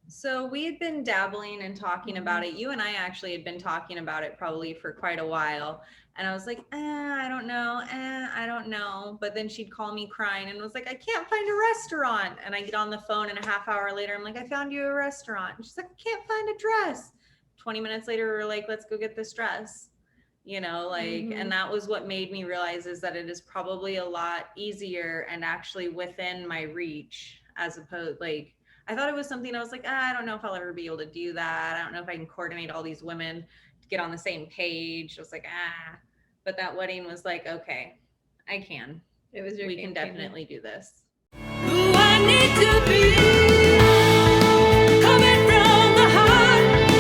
So we had been dabbling and talking about it. You and I actually had been talking about it probably for quite a while. And I was like, I don't know. I don't know. But then she'd call me crying and was like, I can't find a restaurant. And I get on the phone and a half hour later, I'm like, I found you a restaurant. And she's like, I can't find a dress. 20 minutes later, we were like, let's go get this dress. And that was what made me realize is that it is probably a lot easier and actually within my reach as opposed I thought it was something I was like, I don't know if I'll ever be able to do that. I don't know if I can coordinate all these women to get on the same page. I was like, but that wedding was like, okay, I can. It was we can definitely do this. Who I need to be, coming from the heart,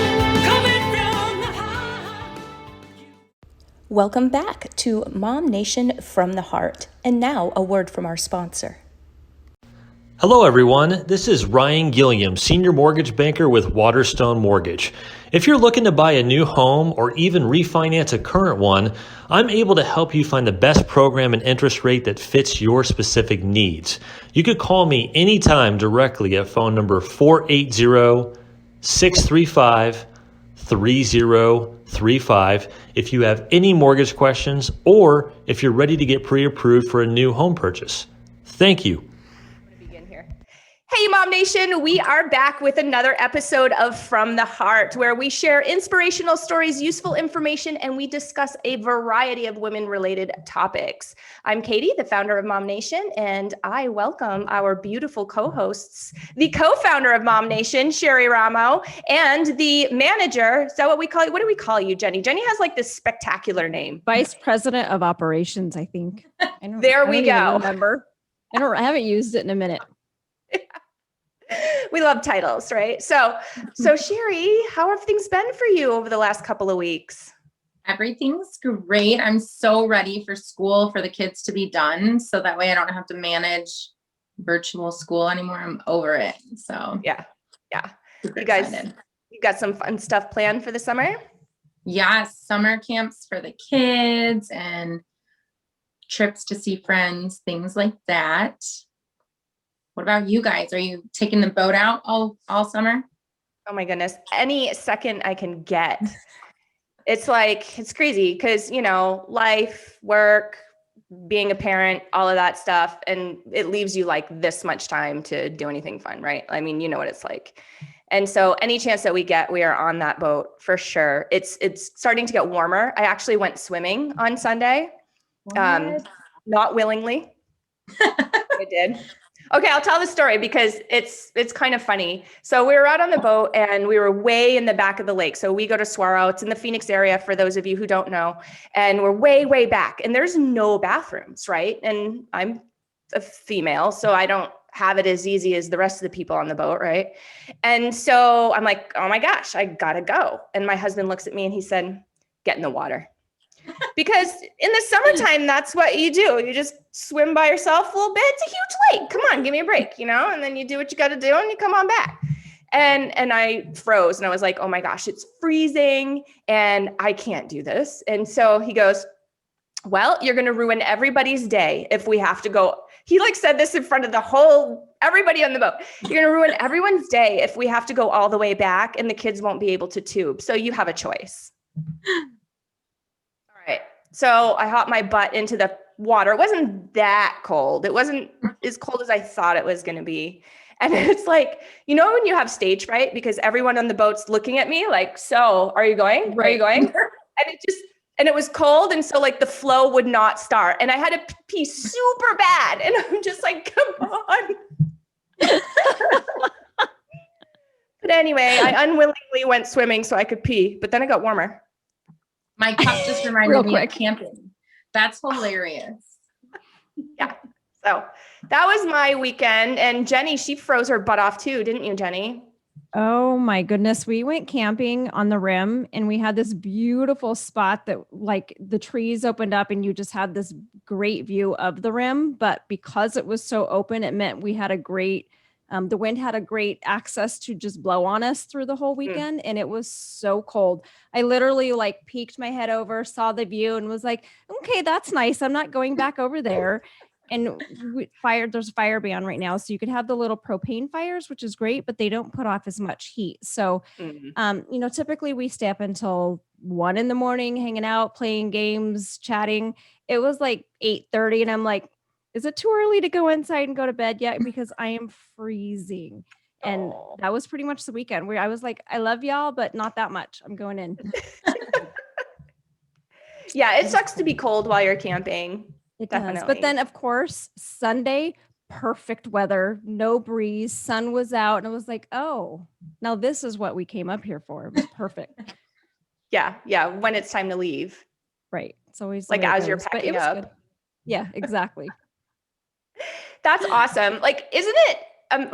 coming from the heart. Welcome back to MOMnation from the Heart. And now a word from our sponsor. Hello everyone, this is Ryan Gilliam, Senior Mortgage Banker with Waterstone Mortgage. If you're looking to buy a new home or even refinance a current one, I'm able to help you find the best program and interest rate that fits your specific needs. You could call me anytime directly at phone number 480-635-3035 if you have any mortgage questions or if you're ready to get pre-approved for a new home purchase. Thank you. Hey, Mom Nation, we are back with another episode of From the Heart, where we share inspirational stories, useful information, and we discuss a variety of women-related topics. I'm Katie, the founder of MOMnation, and I welcome our beautiful co-hosts, the co-founder of MOMnation, Sherry Ramo, and the manager. Is that what we call you? What do we call you, Jenny? Jenny has like this spectacular name. Vice President of Operations, I think. There we go. Remember. I haven't used it in a minute. We love titles, right? So Sherry, how have things been for you over the last couple of weeks? Everything's great. I'm so ready for school, for the kids to be done. So that way I don't have to manage virtual school anymore. I'm over it. So yeah. Super You guys, excited. you got some fun stuff planned for the summer? Yeah, summer camps for the kids and trips to see friends, things like that. What about you guys? Are you taking the boat out all summer? Oh my goodness. Any second I can get. It's crazy because, life, work, being a parent, all of that stuff. And it leaves you like this much time to do anything fun, right? I mean, you know what it's like. And so any chance that we get, we are on that boat for sure. It's starting to get warmer. I actually went swimming on Sunday. Not willingly. I did. Okay, I'll tell the story because it's kind of funny. So we were out on the boat and we were way in the back of the lake. So we go to Saguaro. It's in the Phoenix area for those of you who don't know. And we're way, way back and there's no bathrooms, right? And I'm a female, so I don't have it as easy as the rest of the people on the boat, right? And so I'm like, oh my gosh, I gotta go. And my husband looks at me and he said, get in the water. Because in the summertime, that's what you do. You just swim by yourself a little bit. It's a huge lake. Come on, give me a break, and then you do what you got to do and you come on back. And I froze and I was like, oh my gosh, it's freezing and I can't do this. And so he goes, well, you're going to ruin everybody's day if we have to go. He said this in front of everybody on the boat. You're going to ruin everyone's day if we have to go all the way back and the kids won't be able to tube. So you have a choice. Right. So I hopped my butt into the water. It wasn't that cold. It wasn't as cold as I thought it was going to be. And it's like, when you have stage fright because everyone on the boat's looking at me like, so are you going? Right. Are you going? And it was cold. And so the flow would not start. And I had to pee super bad. And I'm just like, come on. But anyway, I unwillingly went swimming so I could pee, but then it got warmer. My cup just reminded me of camping. That's hilarious. Yeah. So that was my weekend. And Jenny, she froze her butt off too, didn't you, Jenny? Oh my goodness. We went camping on the rim and we had this beautiful spot that the trees opened up and you just had this great view of the rim. But because it was so open, it meant we had the wind had a great access to just blow on us through the whole weekend. And it was so cold. I literally peeked my head over, saw the view and was like, okay, that's nice. I'm not going back over there. And there's a fire ban right now. So you could have the little propane fires, which is great, but they don't put off as much heat. So, typically we stay up until 1 a.m, hanging out, playing games, chatting. It was like 8:30 and I'm like, is it too early to go inside and go to bed yet? Because I am freezing. And that was pretty much the weekend where I was like, I love y'all, but not that much. I'm going in. Yeah, it sucks to be cold while you're camping. It Definitely. does. But then, of course, Sunday, perfect weather, no breeze, sun was out. And I was like, oh, now this is what we came up here for. It was perfect. Yeah. When it's time to leave. Right. It's always the Like way it as you're goes, but packing it was up. good. Yeah, exactly. That's awesome. Like, isn't it?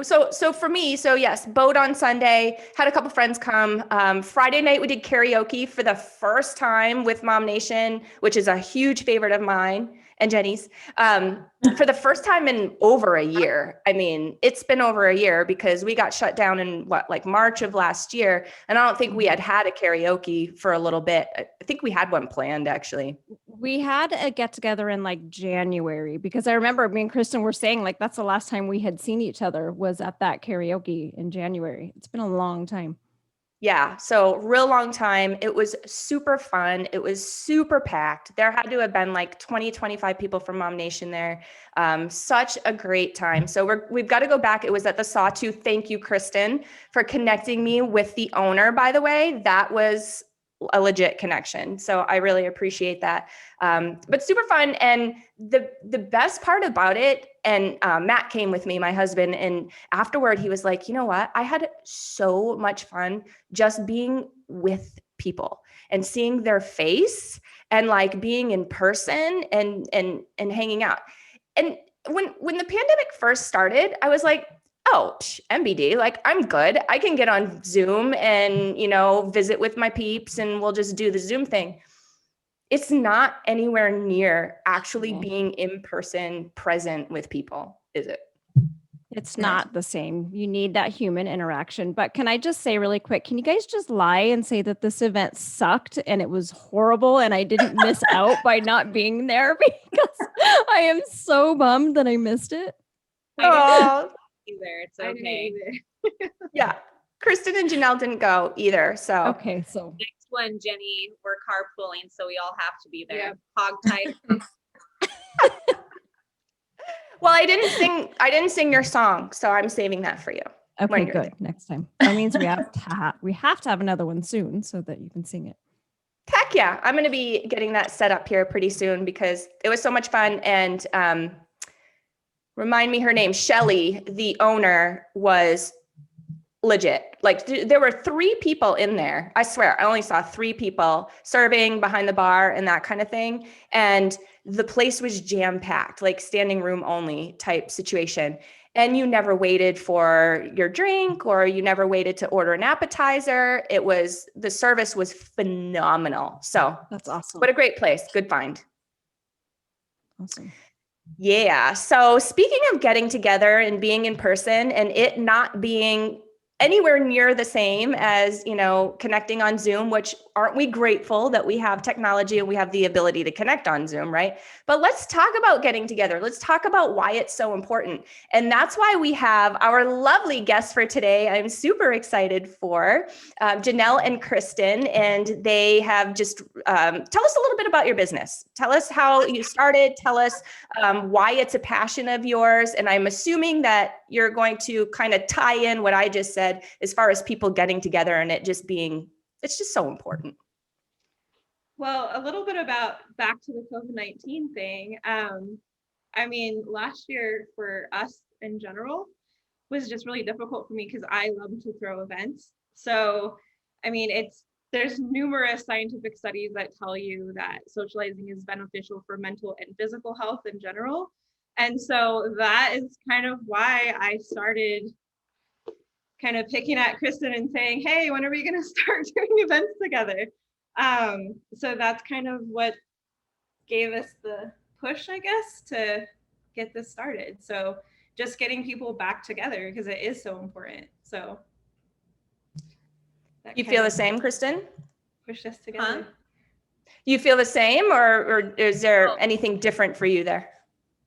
So for me, yes, boat on Sunday, had a couple friends come. Friday night, we did karaoke for the first time with MOMnation, which is a huge favorite of mine and Jenny's, for the first time in over a year. I mean, it's been over a year because we got shut down in March of last year. And I don't think we had a karaoke for a little bit. I think we had one planned actually. We had a get together in like January because I remember me and Krysten were saying like that's the last time we had seen each other was at that karaoke in January. It's been a long time. Yeah, so real long time. It was super fun. It was super packed. There had to have been like 20, 25 people from MOMnation there. Such a great time. So we've got to go back. It was at the Sawtooth. Thank you, Krysten, for connecting me with the owner, by the way. That was a legit connection. So I really appreciate that. But super fun. And the best part about it, and Matt came with me, my husband, and afterward he was like, you know what? I had so much fun just being with people and seeing their face and like being in person and hanging out. And when the pandemic first started, I was like, oh, MBD, like I'm good. I can get on Zoom and, visit with my peeps and we'll just do the Zoom thing. It's not anywhere near actually being in person present with people, is it? It's not the same. You need that human interaction. But can I just say really quick, can you guys just lie and say that this event sucked and it was horrible and I didn't miss out by not being there because I am so bummed that I missed it? Oh, Either. It's okay. yeah. Krysten and Janel didn't go either. So Okay, so Next one, Jenny, we're carpooling, so we all have to be there. Hog tied. well, I didn't sing your song, so I'm saving that for you. okay, good. Next time. That means we have to have another one soon so that you can sing it. Heck yeah. I'm going to be getting that set up here pretty soon because it was so much fun. And remind me her name, Shelly, the owner, was legit. Like there were 3 people in there. I swear I only saw 3 people serving behind the bar and that kind of thing. And the place was jam packed, like standing room only type situation. And you never waited for your drink or you never waited to order an appetizer. The service was phenomenal. So That's awesome. what a great place. Good find. Awesome. Yeah. So speaking of getting together and being in person and it not being anywhere near the same as, connecting on Zoom, which aren't we grateful that we have technology and we have the ability to connect on Zoom, right? But let's talk about getting together. Let's talk about why it's so important. And that's why we have our lovely guests for today. I'm super excited for Janel and Krysten, and they have just tell us a little bit about your business. Tell us how you started. Tell us why it's a passion of yours. And I'm assuming that you're going to kind of tie in what I just said as far as people getting together and it's just so important. Well, a little bit about back to the COVID-19 thing. Last year for us in general was just really difficult for me because I love to throw events. So, there's numerous scientific studies that tell you that socializing is beneficial for mental and physical health in general. And so that is kind of why I started kind of picking at Krysten and saying, hey, when are we going to start doing events together? So that's kind of what gave us the push, I guess, to get this started. So just getting people back together because it is so important. So you feel the same, Krysten? Push us together. You feel the same or is there anything different for you there?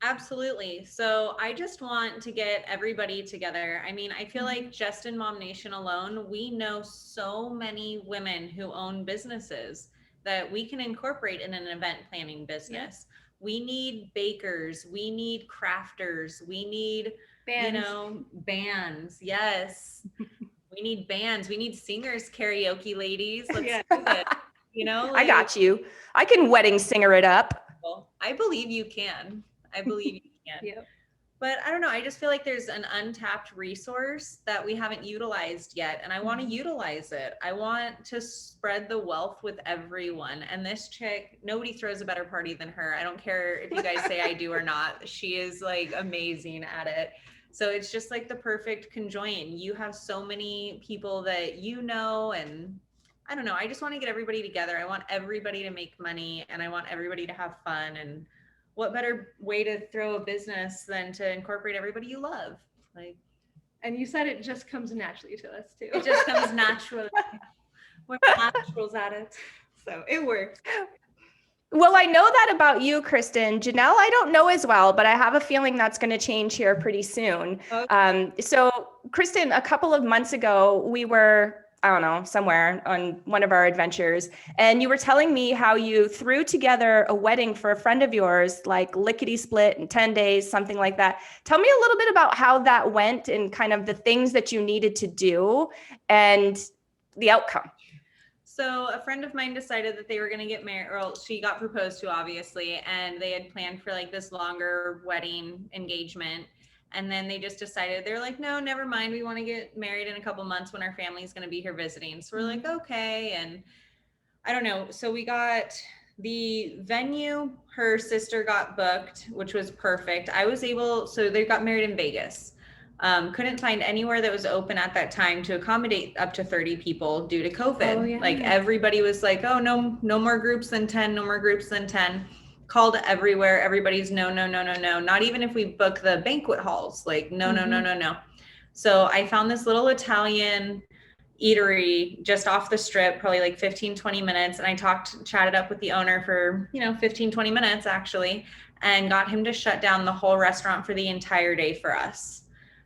Absolutely. So I just want to get everybody together. I mean, I feel like just in MOMnation alone, we know so many women who own businesses that we can incorporate in an event planning business. We need bakers, we need crafters, we need, Bands. bands. Yes. We need bands. We need singers, karaoke ladies. Let's Yeah. do it. I got you. I can wedding singer it up. I believe you can. I believe you can. Yep. But I don't know. I just feel like there's an untapped resource that we haven't utilized yet. And I want to utilize it. I want to spread the wealth with everyone. And this chick, nobody throws a better party than her. I don't care if you guys say I do or not. She is like amazing at it. So it's just like the perfect conjoin. You have so many people that and I don't know. I just want to get everybody together. I want everybody to make money and I want everybody to have fun. And what better way to throw a business than to incorporate everybody you love? Like, And you said it just comes naturally to us too. it just comes naturally. We're naturals at it. So it works. Well, I know that about you, Krysten. Janelle, I don't know as well, but I have a feeling that's going to change here pretty soon. Okay. So, Krysten, a couple of months ago, we were, I don't know, somewhere on one of our adventures, and you were telling me how you threw together a wedding for a friend of yours, like lickety split in 10 days, something like that. Tell me a little bit about how that went and kind of the things that you needed to do and the outcome. So a friend of mine decided that they were going to get married, or she got proposed to, obviously, and they had planned for like this longer wedding engagement. And then they just decided, they're like, no, never mind. We want to get married in a couple months when our family's going to be here visiting. So we're like, okay. And I don't know. So we got the venue, her sister got booked, which was perfect. So they got married in Vegas. Couldn't find anywhere that was open at that time to accommodate up to 30 people due to COVID. Oh, yeah. Like everybody was like, oh, no more groups than 10, no more groups than 10. Called everywhere. Everybody's no. Not even if we book the banquet halls, like no. So I found this little Italian eatery just off the strip, probably like 15, 20 minutes. And I chatted up with the owner for, 15, 20 minutes actually, and got him to shut down the whole restaurant for the entire day for us.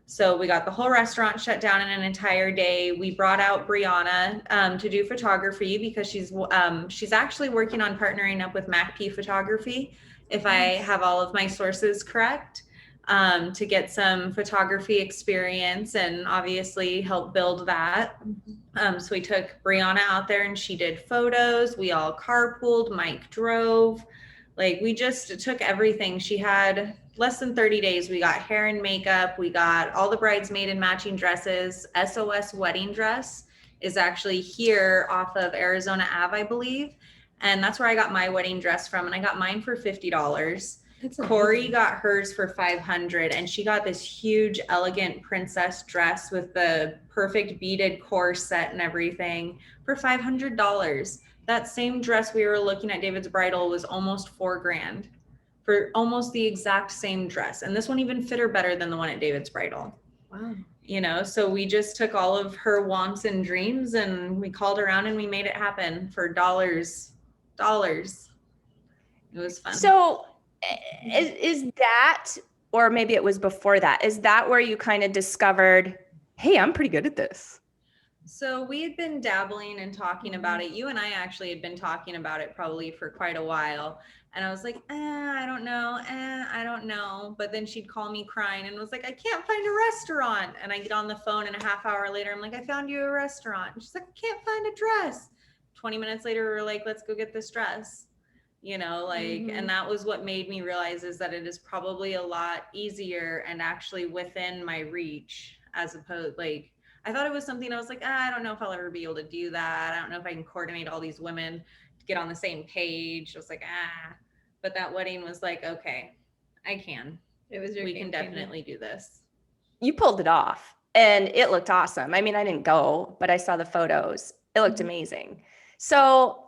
So we got the whole restaurant shut down in an entire day. We brought out Brianna to do photography because she's actually working on partnering up with MacP Photography, if I have all of my sources correct, to get some photography experience and obviously help build that. So we took Brianna out there and she did photos. We all carpooled, Mike drove. Like we just took everything. She had less than 30 days. We got hair and makeup. We got all the bridesmaid in matching dresses. SOS wedding dress is actually here off of Arizona Ave, I believe. And that's where I got my wedding dress from. And I got mine for $50. Corey got hers for $500. And she got this huge, elegant princess dress with the perfect beaded corset and everything for $500. That same dress we were looking at David's bridal was almost $4,000 for almost the exact same dress. And this one even fit her better than the one at David's bridal. Wow. So we just took all of her wants and dreams and we called around and we made it happen for dollars. It was fun. So is that, or maybe it was before that, is that where you kind of discovered, hey, I'm pretty good at this? So we had been dabbling and talking about it. You and I actually had been talking about it probably for quite a while. And I was like, I don't know. But then she'd call me crying and was like, I can't find a restaurant. And I get on the phone and a half hour later, I'm like, I found you a restaurant. And she's like, I can't find a dress. 20 minutes later, we were like, let's go get this dress. And that was what made me realize is that it is probably a lot easier and actually within my reach as opposed, like, I thought it was something I was like, I don't know if I'll ever be able to do that. I don't know if I can coordinate all these women to get on the same page. I was like, but that wedding was like, okay, I can. It was We can definitely do this. You pulled it off and it looked awesome. I mean, I didn't go, but I saw the photos. It looked amazing. So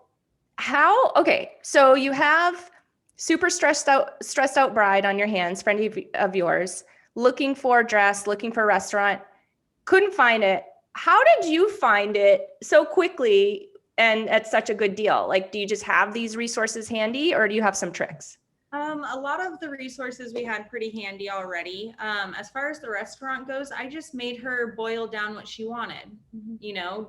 so you have super stressed out bride on your hands, friend of yours, looking for a dress, looking for a restaurant, couldn't find it. How did you find it so quickly and at such a good deal? Like, do you just have these resources handy or do you have some tricks? A lot of the resources we had pretty handy already. As far as the restaurant goes, I just made her boil down what she wanted. You know,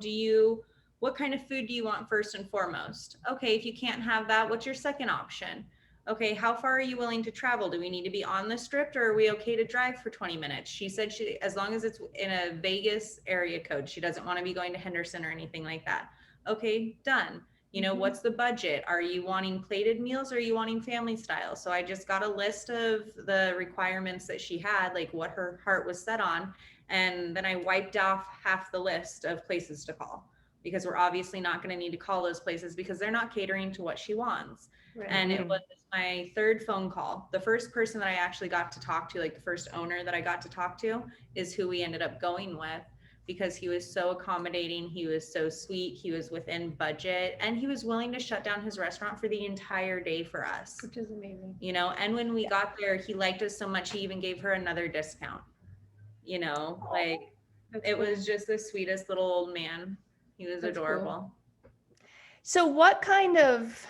what kind of food do you want first and foremost? Okay, if you can't have that, what's your second option? Okay, how far are you willing to travel? Do we need to be on the strip, or are we okay to drive for 20 minutes? She said as long as it's in a Vegas area code, she doesn't want to be going to Henderson or anything like that. Okay, done. You know, what's the budget? Are you wanting plated meals or are you wanting family style? So I just got a list of the requirements that she had, like what her heart was set on. And then I wiped off half the list of places to call, because we're obviously not going to need to call those places because they're not catering to what she wants. Right. And it was my third phone call. The first person that I actually got to talk to, like the first owner that I got to talk to, is who we ended up going with, because he was so accommodating, he was so sweet, he was within budget, and he was willing to shut down his restaurant for the entire day for us. Which is amazing. You know, and when we got there, he liked us so much, he even gave her another discount. You know, like it was just the sweetest little old man. He was That's adorable. So what kind of,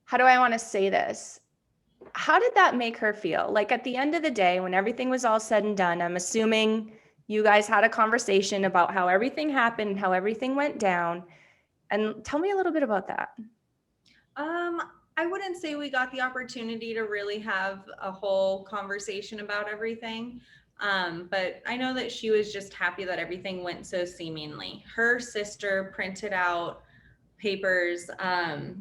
how do I want to say this? How did that make her feel? Like at the end of the day, when everything was all said and done, I'm assuming you guys had a conversation about how everything happened, how everything went down. And tell me a little bit about that. I wouldn't say we got the opportunity to really have a whole conversation about everything. But I know that she was just happy that everything went so seamlessly. Her sister printed out papers,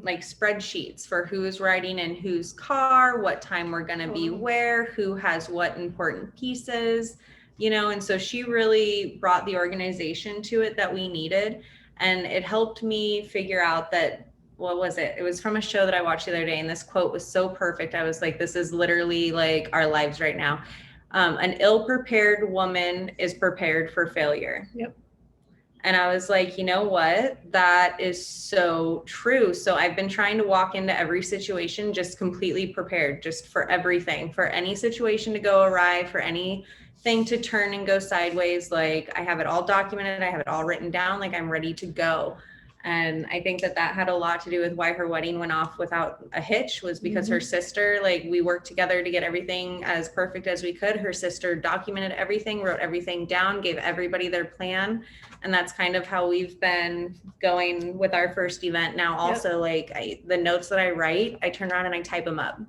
like spreadsheets for who's riding in whose car, what time we're going to be where, who has what important pieces, you know, and so she really brought the organization to it that we needed. And it helped me figure out that, what was it? It was from a show that I watched the other day, and this quote was so perfect. I was like, this is literally like our lives right now. An ill-prepared woman is prepared for failure. Yep. And I was like, you know what? That is so true. So I've been trying to walk into every situation just completely prepared, just for everything, for any situation to go awry, for anything to turn and go sideways. Like I have it all documented. I have it all written down. Like I'm ready to go. And I think that had a lot to do with why her wedding went off without a hitch, was because her sister, like we worked together to get everything as perfect as we could. Her sister documented everything, wrote everything down, gave everybody their plan. And that's kind of how we've been going with our first event now. Also, like the notes that I write, I turn around and I type them up,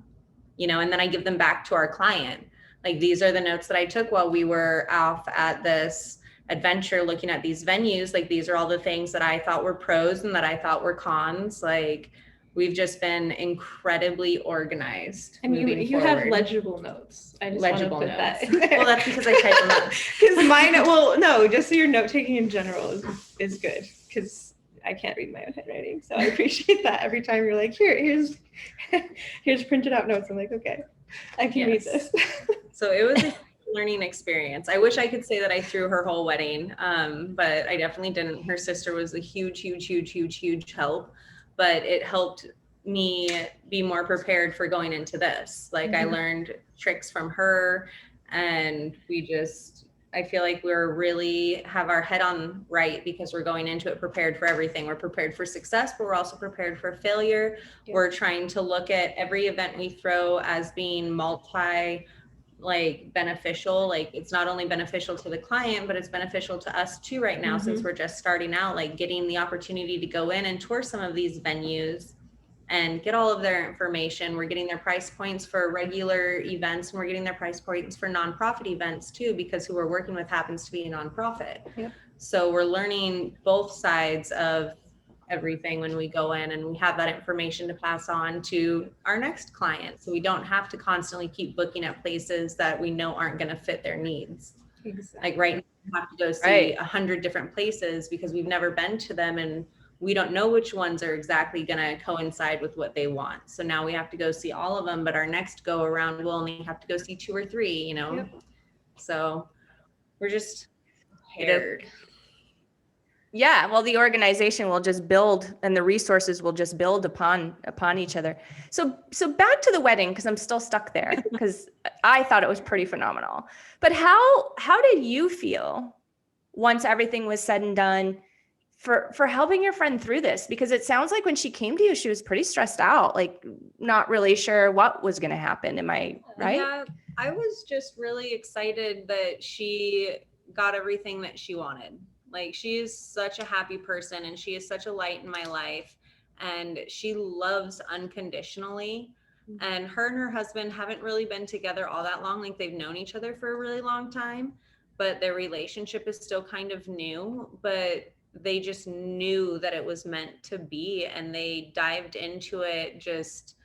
you know, and then I give them back to our client. Like these are the notes that I took while we were off at this adventure looking at these venues. Like these are all the things that I thought were pros and that I thought were cons. Like we've just been incredibly organized. And you have legible notes. I just Legible want to put notes. that in there. Well, that's because I type them up. Because mine, well, no, just so your note taking in general is good, because I can't read my own handwriting. So I appreciate that. Every time you're like, here's printed out notes. I'm like, okay, I can read this. So it was a learning experience. I wish I could say that I threw her whole wedding, but I definitely didn't. Her sister was a huge help, but it helped me be more prepared for going into this. Like I learned tricks from her, and I feel like we're really have our head on right, because we're going into it prepared for everything. We're prepared for success, but we're also prepared for failure. We're trying to look at every event we throw as being beneficial. Like it's not only beneficial to the client, but it's beneficial to us too right now, since we're just starting out, like getting the opportunity to go in and tour some of these venues and get all of their information. We're getting their price points for regular events, and we're getting their price points for nonprofit events too, because who we're working with happens to be a nonprofit. So we're learning both sides of everything when we go in, and we have that information to pass on to our next client, so we don't have to constantly keep booking at places that we know aren't going to fit their needs. Like right now we have to go see 100 different places because we've never been to them, and we don't know which ones are exactly going to coincide with what they want. So now we have to go see all of them, but our next go around we'll only have to go see 2 or 3, you know. So we're just prepared. Yeah, well, the organization will just build, and the resources will just build upon each other. So back to the wedding, because I'm still stuck there, because I thought it was pretty phenomenal. But how did you feel once everything was said and done? for helping your friend through this, because it sounds like when she came to you, she was pretty stressed out, like not really sure what was going to happen. Am I right? Yeah, I was just really excited that she got everything that she wanted. Like, she is such a happy person and she is such a light in my life, and she loves unconditionally. And her husband haven't really been together all that long. Like, they've known each other for a really long time, but their relationship is still kind of new, but they just knew that it was meant to be, and they dived into it just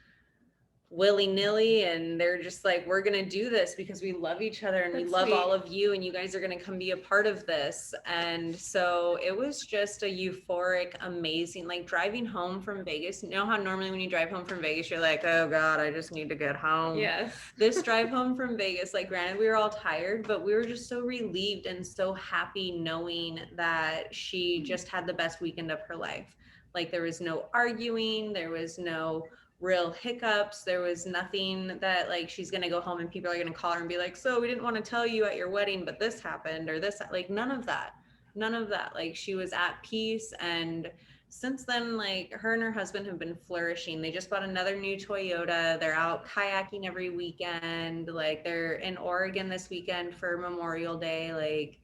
willy-nilly, and they're just like, we're gonna do this because we love each other and we That's love sweet. all of you, and you guys are gonna come be a part of this. And so it was just a euphoric, amazing, like driving home from Vegas. You know how normally when you drive home from Vegas, you're like, oh God, I just need to get home. Yes. This drive home from Vegas, like, granted, we were all tired, but we were just so relieved and so happy knowing that she just had the best weekend of her life. Like, there was no arguing, there was no real hiccups, there was nothing that, like, she's gonna go home and people are gonna call her and be like, so we didn't want to tell you at your wedding, but this happened, or this, like, none of that. Like, she was at peace. And since then, like, her and her husband have been flourishing. They just bought another new Toyota. They're out kayaking every weekend. Like, they're in Oregon this weekend for Memorial Day. Like,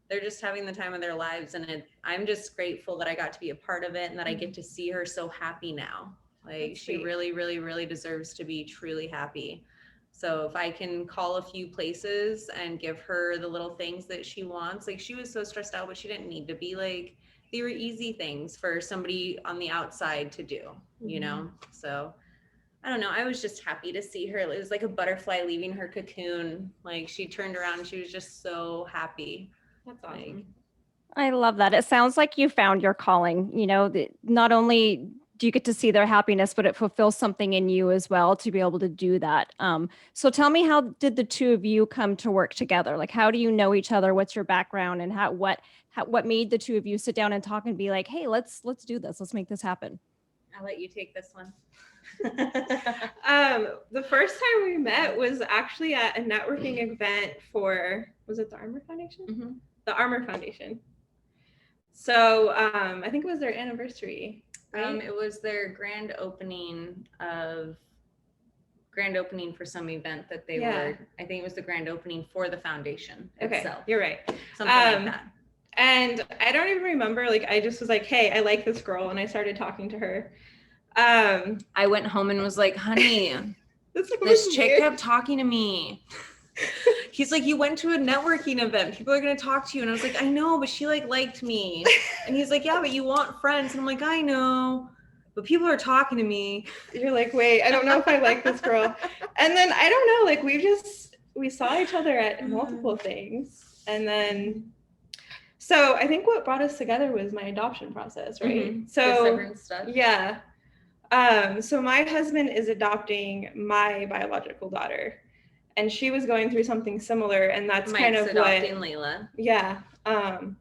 they're just having the time of their lives. And I'm just grateful that I got to be a part of it and that I get to see her so happy now. Like, That's she sweet. really, really, really deserves to be truly happy. So if I can call a few places and give her the little things that she wants, like, she was so stressed out, but she didn't need to be. Like, they were easy things for somebody on the outside to do, you know? So I don't know. I was just happy to see her. It was like a butterfly leaving her cocoon. Like, she turned around and she was just so happy. That's awesome. Like, I love that. It sounds like you found your calling. You know, not only do you get to see their happiness, but it fulfills something in you as well to be able to do that. So tell me, how did the two of you come to work together? Like, how do you know each other? What's your background, and what made the two of you sit down and talk and be like, hey, let's do this. Let's make this happen. I'll let you take this one. The first time we met was actually at a networking event for, was it the Armor Foundation? Mm-hmm. The Armor Foundation. So I think it was their anniversary. Right? It was their grand opening for some event that they were, I think it was the grand opening for the foundation itself. You're right. Something like that. And I don't even remember, like, I just was like, hey, I like this girl. And I started talking to her. I went home and was like, honey, this chick kept talking to me. He's like, you went to a networking event. People are going to talk to you. And I was like, I know, but she liked me. And he's like, yeah, but you want friends. And I'm like, I know, but people are talking to me. You're like, wait, I don't know if I like this girl. And then I don't know, like, we saw each other at multiple things. And then, so I think what brought us together was my adoption process, right? Mm-hmm. So the severance stuff. Yeah. So my husband is adopting my biological daughter, and she was going through something similar, and that's Mike's kind of adopting Layla. Yeah. And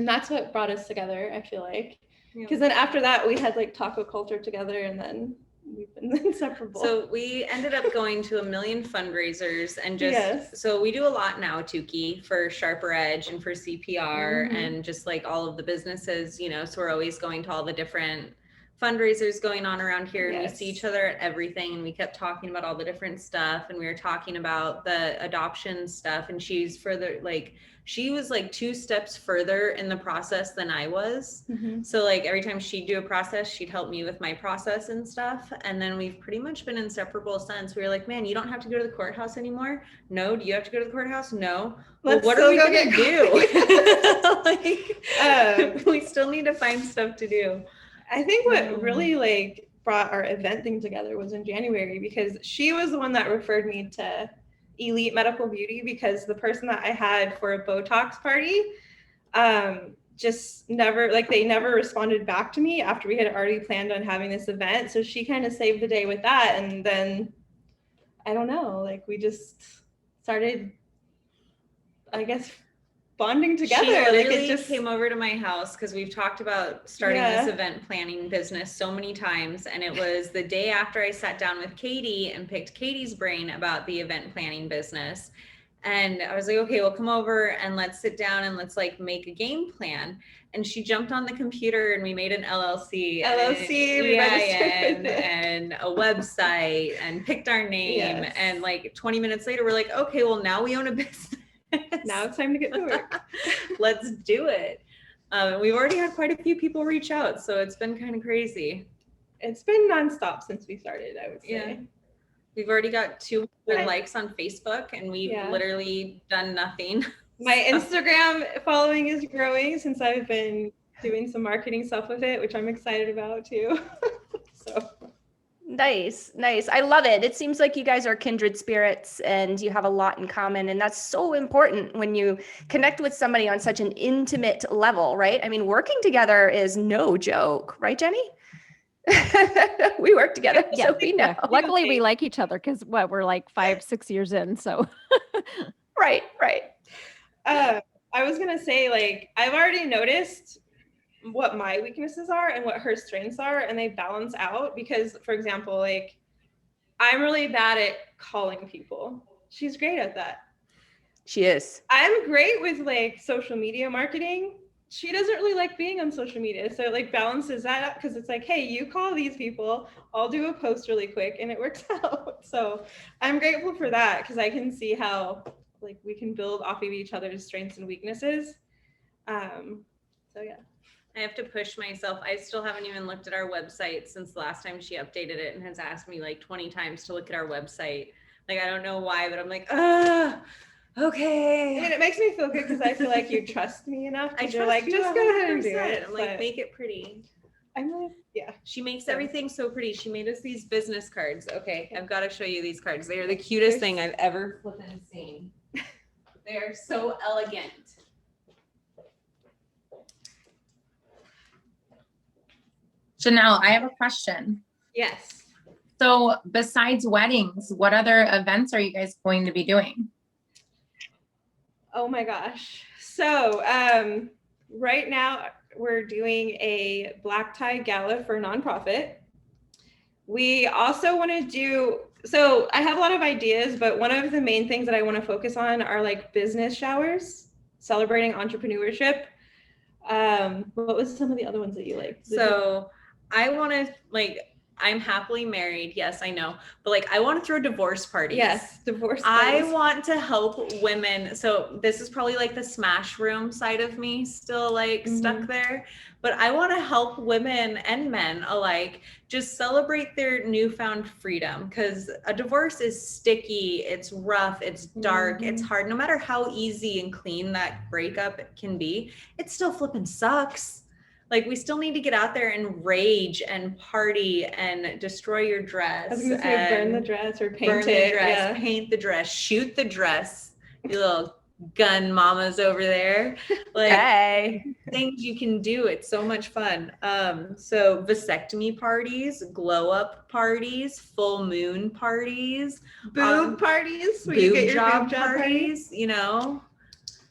that's what brought us together, I feel like. Because then after that, we had like taco culture together, and then we've been inseparable. So we ended up going to 1 million fundraisers, and just, so we do a lot now, Tukey, for Sharper Edge and for CPR and just like all of the businesses, you know, so we're always going to all the different fundraisers going on around here, and we see each other at everything, and we kept talking about all the different stuff, and we were talking about the adoption stuff, and she's further, like, she was like 2 steps further in the process than I was. So like every time she'd do a process, she'd help me with my process and stuff. And then we've pretty much been inseparable since. We were like, man, you don't have to go to the courthouse anymore. No. Do you have to go to the courthouse? No. Well, what are we going to do? Like, we still need to find stuff to do. I think what really like brought our event thing together was in January, because she was the one that referred me to Elite Medical Beauty, because the person that I had for a Botox party just never, like, they never responded back to me after we had already planned on having this event. So she kind of saved the day with that. And then, I don't know, like, we just started, I guess, bonding together. She Like, literally it just came over to my house because we've talked about starting this event planning business so many times, and it was the day after I sat down with Katie and picked Katie's brain about the event planning business. And I was like, okay, well, come over and let's sit down and let's like make a game plan. And she jumped on the computer and we made an LLC, we registered EIN, with it. and a website and picked our name. Yes. And like 20 minutes later, we're like, okay, well, now we own a business. Now it's time to get to work. Let's do it. We've already had quite a few people reach out, so it's been kind of crazy. It's been nonstop since we started, I would say. Yeah. We've already got 200 Yeah. likes on Facebook, and we've Yeah. literally done nothing. My Instagram following is growing since I've been doing some marketing stuff with it, which I'm excited about too. So Nice. I love it. It seems like you guys are kindred spirits and you have a lot in common. And that's so important when you connect with somebody on such an intimate level, right? I mean, working together is no joke, right, Jenny? We work together, so we know. Yeah. Luckily, we like each other because we're like 5-6 years in. So Right. I was gonna say, like, I've already noticed what my weaknesses are and what her strengths are, and they balance out because, for example, like, I'm really bad at calling people. She's great at that. She is. I'm great with like social media marketing. She doesn't really like being on social media. So it like balances that out because it's like, hey, you call these people, I'll do a post really quick, and it works out. So I'm grateful for that because I can see how like we can build off of each other's strengths and weaknesses. So yeah. I have to push myself. I still haven't even looked at our website since the last time she updated it and has asked me like 20 times to look at our website. Like, I don't know why, but I'm like, okay. I mean, it makes me feel good because I feel like you trust me enough. I You're like, trust you just go ahead and do 100%. it. I'm like, But make it pretty. I'm like, yeah. She makes everything so pretty. She made us these business cards. Okay, I've got to show you these cards. They are the cutest thing I've ever flippin' seen. They are so elegant. Janelle, I have a question. Yes. So besides weddings, what other events are you guys going to be doing? Oh my gosh. So right now we're doing a black tie gala for a nonprofit. We also want to do, so I have a lot of ideas, but one of the main things that I want to focus on are like business showers, celebrating entrepreneurship. What was some of the other ones that you liked? So I want to I'm happily married. Yes, I know. But like, I want to throw divorce parties. Yes, divorce I parties. want to help women. So this is probably like the smash room side of me still like stuck there, but I want to help women and men alike just celebrate their newfound freedom, because a divorce is sticky, it's rough, it's dark, it's hard. No matter how easy and clean that breakup can be, it still flipping sucks. Like, we still need to get out there and rage and party and destroy your dress. I was gonna say burn the dress or paint Burn it. the dress, Yeah. paint the dress, shoot the dress. You little gun mamas over there. Like, Hey. things you can do. It's so much fun. So vasectomy parties, glow up parties, full moon parties, Boob parties. Where you get boob your job boob job party. parties, you know?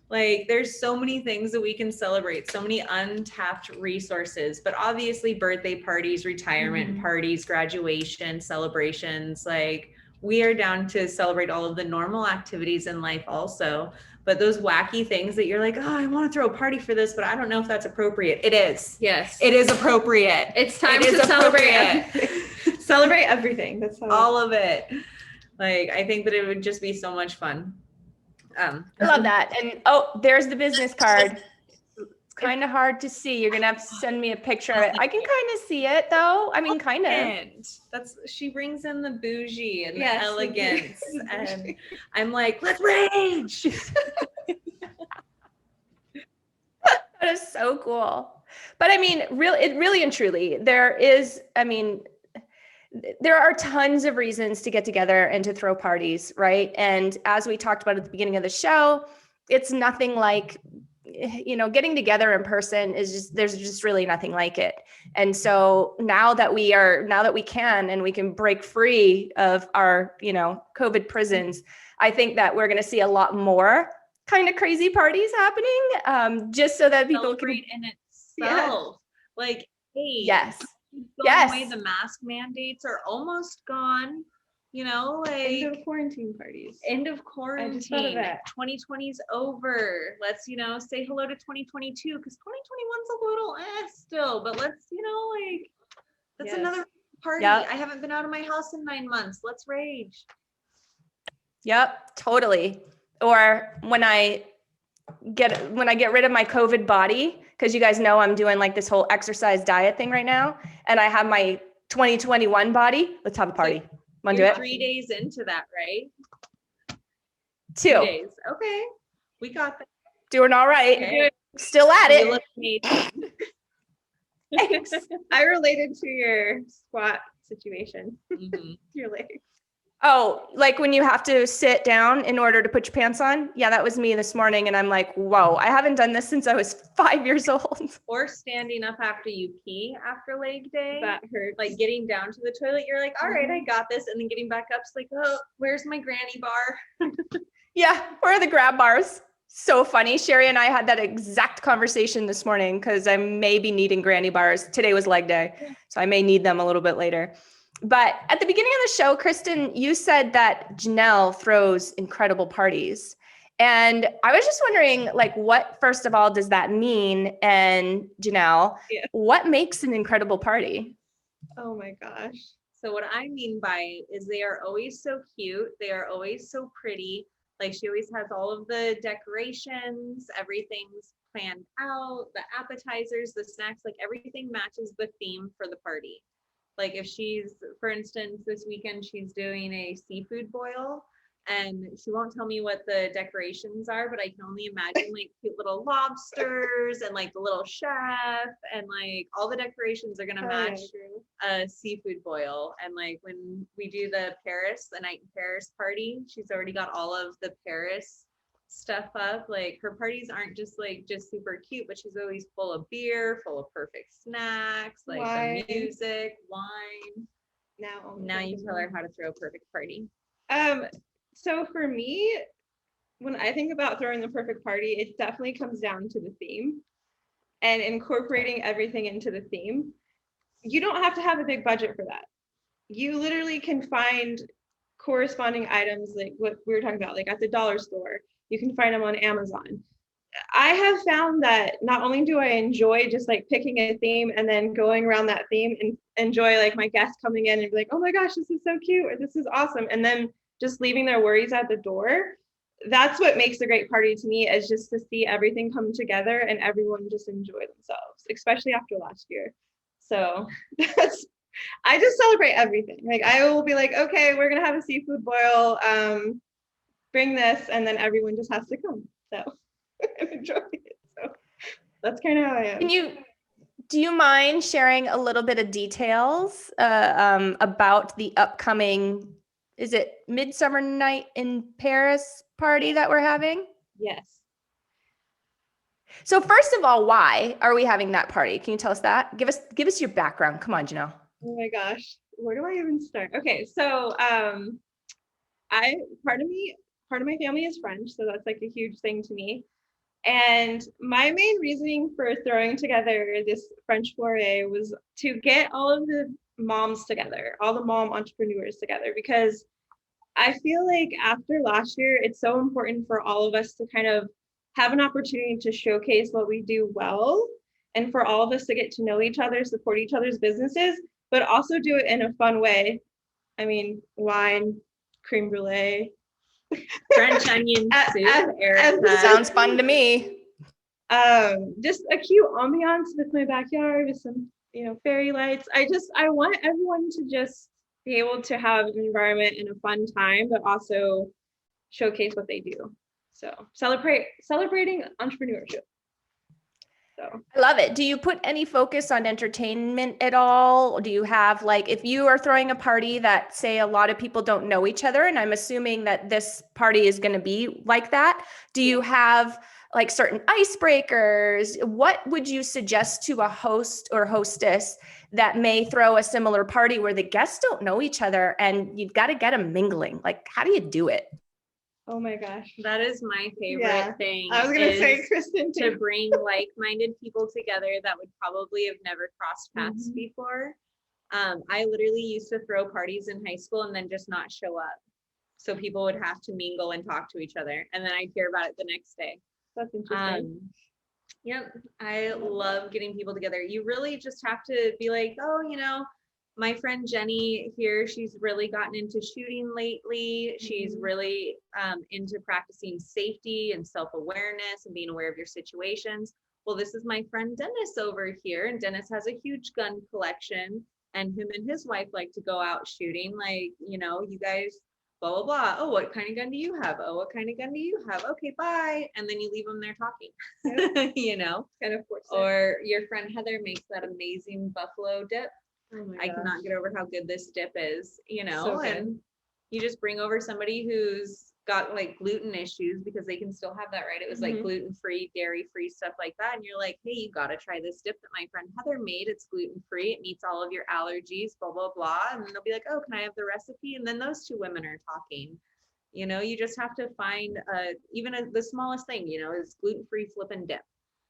Like, there's so many things that we can celebrate, so many untapped resources, but obviously birthday parties, retirement parties, graduation celebrations, like, we are down to celebrate all of the normal activities in life also. But those wacky things that you're like, oh, I want to throw a party for this, but I don't know if that's appropriate. It is. Yes. It is appropriate. It's time It is to celebrate appropriate. everything. Celebrate everything. That's how All of it. Like, I think that it would just be so much fun. I love that. And oh, there's the business card. It's kind of hard to see. You're gonna have to send me a picture of it. I can kind of see it though. I mean, kind of. And she brings in the bougie and Yes, the the elegance, bougie. and I'm like, let's rage. That is so cool. But I mean, really and truly, there is, I mean, there are tons of reasons to get together and to throw parties, right? And as we talked about at the beginning of the show, it's nothing like, you know, getting together in person is just, there's just really nothing like it. And so now that we can, and we can break free of our, you know, COVID prisons, I think that we're going to see a lot more kind of crazy parties happening, just so that people Celebrate in itself. Like, hey, Yes. going Yes. away, the mask mandates are almost gone. You know, End like of quarantine parties. end of I quarantine. just thought of that. 2020's over. Let's, say hello to 2022 because 2021's a little still, but let's, like that's Yes. another party. Yep. I haven't been out of my house in 9 months. Let's rage. Yep, totally. Or when I get rid of my COVID body, because you guys know I'm doing like this whole exercise diet thing right now, and I have my 2021 body, let's have a party. Want to do You're it? 3 days into that, right? 2 days. Okay. We got that. Doing all right. Okay. Still at You it. look amazing. Thanks. I related to your squat situation. Mhm. Your legs. Oh, like when you have to sit down in order to put your pants on? Yeah, that was me this morning. And I'm like, whoa, I haven't done this since I was 5 years old. Or standing up after you pee after leg day. That hurts. Like getting down to the toilet, you're like, all right, I got this. And then getting back up, it's like, oh, where's my granny bar? Yeah, where are the grab bars? So funny. Sherry and I had that exact conversation this morning because I may be needing granny bars. Today was leg day, so I may need them a little bit later. But at the beginning of the show, Krysten, you said that Janel throws incredible parties. And I was just wondering, like, what, first of all, does that mean? And Janel, Yeah. what makes an incredible party? Oh my gosh. So what I mean by is they are always so cute. They are always so pretty. Like she always has all of the decorations, everything's planned out, the appetizers, the snacks, like everything matches the theme for the party. Like if she's, for instance, this weekend, she's doing a seafood boil and she won't tell me what the decorations are, but I can only imagine like cute little lobsters and like the little chef and like all the decorations are gonna match a seafood boil. And like when we do the night in Paris party, she's already got all of the Paris stuff up. Like her parties aren't just super cute, but she's always full of beer, full of perfect snacks, like Wine. the music, wine. Now you tell her how to throw a perfect party. So for me, when I think about throwing the perfect party, it definitely comes down to the theme and incorporating everything into the theme. You don't have to have a big budget for that. You literally can find corresponding items like what we were talking about, like at the dollar store. You can find them on Amazon. I have found that not only do I enjoy just like picking a theme and then going around that theme and enjoy like my guests coming in and be like, oh my gosh, this is so cute, or this is awesome. And then just leaving their worries at the door. That's what makes a great party to me, is just to see everything come together and everyone just enjoy themselves, especially after last year. So I just celebrate everything. Like I will be like, okay, we're gonna have a seafood boil, bring this, and then everyone just has to come. So and enjoy it. So that's kind of how I am. Do you mind sharing a little bit of details about the upcoming, is it Midsummer Night in Paris party that we're having? Yes. So first of all, why are we having that party? Can you tell us that? Give us your background. Come on, Janelle. Oh my gosh, where do I even start? Okay, so part of my family is French, so that's like a huge thing to me. And my main reasoning for throwing together this French foray was to get all of the moms together, all the mom entrepreneurs together, because I feel like after last year, it's so important for all of us to kind of have an opportunity to showcase what we do well, and for all of us to get to know each other, support each other's businesses, but also do it in a fun way. I mean, wine, creme brulee, French onion soup, Erica. Sounds fun to me. Just a cute ambiance with my backyard with some, fairy lights. I want everyone to just be able to have an environment and a fun time, but also showcase what they do. So celebrating entrepreneurship. So I love it. Do you put any focus on entertainment at all? Or do you have, like, if you are throwing a party that, say, a lot of people don't know each other, and I'm assuming that this party is going to be like that, do you have like certain icebreakers? What would you suggest to a host or hostess that may throw a similar party where the guests don't know each other and you've got to get them mingling? Like, how do you do it? oh my gosh. That is my favorite thing. I was gonna say is Krysten to too. bring like-minded people together that would probably have never crossed paths before. I literally used to throw parties in high school and then just not show up. So people would have to mingle and talk to each other. And then I'd hear about it the next day. That's interesting. Yep. I love getting people together. You really just have to be like, oh, my friend Jenny here, she's really gotten into shooting lately. She's really into practicing safety and self-awareness and being aware of your situations. Well, this is my friend Dennis over here, and Dennis has a huge gun collection, and him and his wife like to go out shooting. Like, you guys, blah, blah, blah. Oh, what kind of gun do you have? Oh, what kind of gun do you have? Okay, bye. And then you leave them there talking, Kind of force it. Or your friend Heather makes that amazing buffalo dip. Oh my I gosh. cannot get over how good this dip is, So good. and you just bring over somebody who's got like gluten issues because they can still have that, right? It was like Mhm. gluten-free, dairy-free, stuff like that. And you're like, hey, you got to try this dip that my friend Heather made. It's gluten-free. It meets all of your allergies, blah, blah, blah. And then they'll be like, oh, can I have the recipe? And then those two women are talking. You just have to find even the smallest thing, is gluten-free flippin' dip.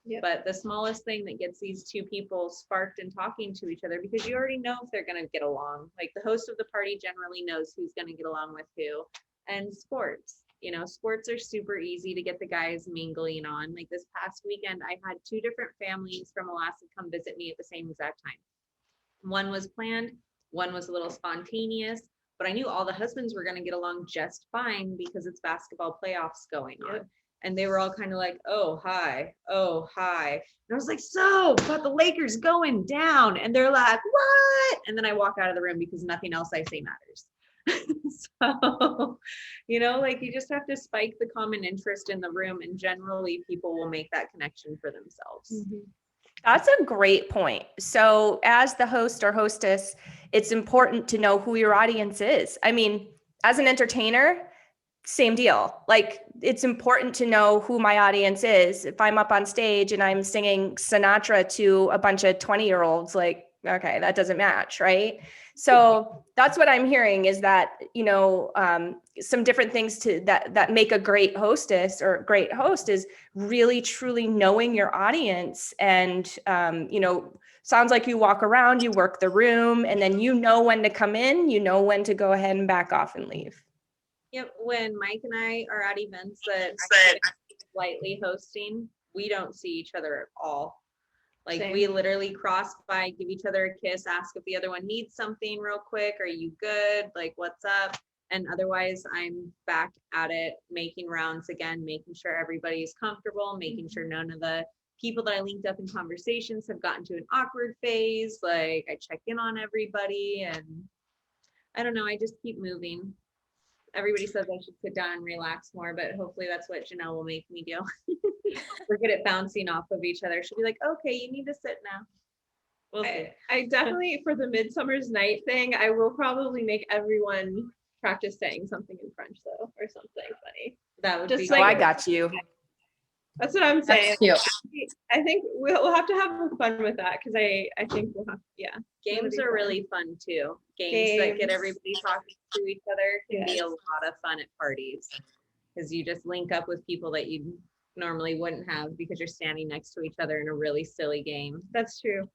Yep. But the smallest thing that gets these two people sparked and talking to each other, because you already know if they're going to get along. Like the host of the party generally knows who's going to get along with who. And sports, sports are super easy to get the guys mingling on. Like this past weekend, I had two different families from Alaska come visit me at the same exact time. One was planned, one was a little spontaneous, but I knew all the husbands were going to get along just fine because it's basketball playoffs going on. Yep. And they were all kind of like, oh, hi. Oh, hi. And I was like, so, but the Lakers going down. And they're like, what? And then I walk out of the room because nothing else I say matters. So, like you just have to spike the common interest in the room, and generally people will make that connection for themselves. That's a great point. So as the host or hostess, it's important to know who your audience is. I mean, as an entertainer, same deal. Like it's important to know who my audience is. If I'm up on stage and I'm singing Sinatra to a bunch of 20-year-olds, like, okay, that doesn't match, right? So that's what I'm hearing is that, some different things that make a great hostess or great host is really truly knowing your audience. And, sounds like you walk around, you work the room, and then when to come in, when to go ahead and back off and leave. Yep. When Mike and I are at events that I'm slightly hosting, we don't see each other at all. Like Same. we literally cross by, give each other a kiss, ask if the other one needs something real quick. Are you good? Like, what's up? And otherwise I'm back at it, making rounds again, making sure everybody's comfortable, making sure none of the people that I linked up in conversations have gotten to an awkward phase. Like I check in on everybody, and I don't know, I just keep moving. Everybody says I should sit down and relax more, but hopefully that's what Janelle will make me do. We're good at bouncing off of each other. She'll be like, okay, you need to sit now. We'll see. I definitely, for the Midsummer's Night thing, I will probably make everyone practice saying something in French though, or something funny. That would Just be Oh, like- I got you. That's what I'm saying. That's cute. I think we'll have to have fun with that because I think we'll have, Games be are fun. really fun too. Games that get Games. everybody talking to each other can be a Yes. lot of fun at parties, because you just link up with people that you normally wouldn't have because you're standing next to each other in a really silly game. that's true.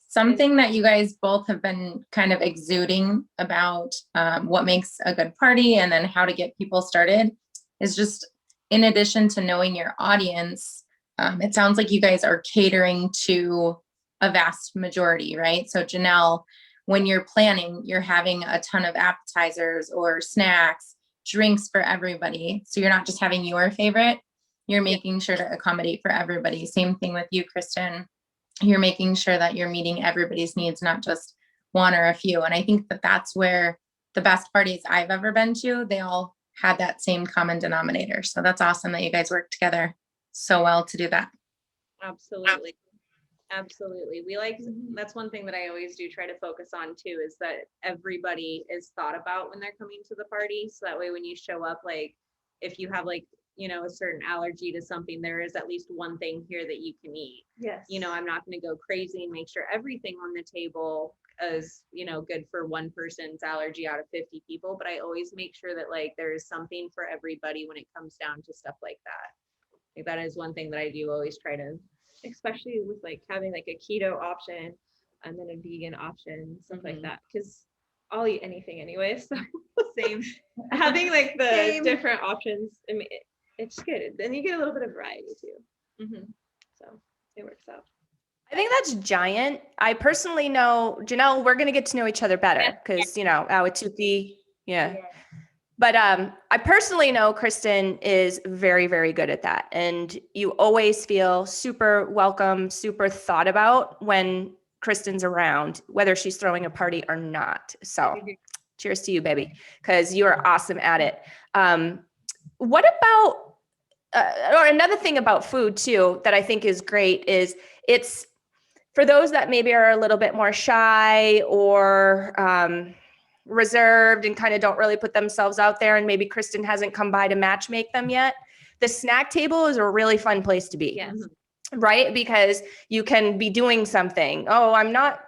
Something that you guys both have been kind of exuding about what makes a good party and then how to get people started is just, in addition to knowing your audience, it sounds like you guys are catering to a vast majority, right? So Janelle, when you're planning, you're having a ton of appetizers or snacks, drinks for everybody. So you're not just having your favorite, you're making sure to accommodate for everybody. Same thing with you, Krysten. You're making sure that you're meeting everybody's needs, not just one or a few. And I think that that's where the best parties I've ever been to, they all had that same common denominator. So that's awesome that you guys work together so well to do that. Absolutely. Absolutely. That's one thing that I always do try to focus on too, is that everybody is thought about when they're coming to the party. So that way, when you show up, like if you have like, a certain allergy to something, there is at least one thing here that you can eat. Yes. I'm not going to go crazy and make sure everything on the table is, good for one person's allergy out of 50 people. But I always make sure that like there is something for everybody when it comes down to stuff like that. Like that is one thing that I do always try to, especially with like having like a keto option. and then a vegan option, stuff like Mhm. that. Because I'll eat anything anyway. So Same. having like the Same. different options, I mean, it's good. Then you get a little bit of variety too. Mhm. So it works out. I think that's giant. I personally know, Janelle, we're going to get to know each other better because, you know, Awatuki, yeah. But I personally know Krysten is very, very good at that. And you always feel super welcome, super thought about when Krysten's around, whether she's throwing a party or not. So cheers to you, baby, because you are awesome at it. What about, or another thing about food too, that I think is great is it's, for those that maybe are a little bit more shy or reserved and kind of don't really put themselves out there, and maybe Krysten hasn't come by to match make them yet, the snack table is a really fun place to be. Yes. Right? Because you can be doing something. Oh, I'm not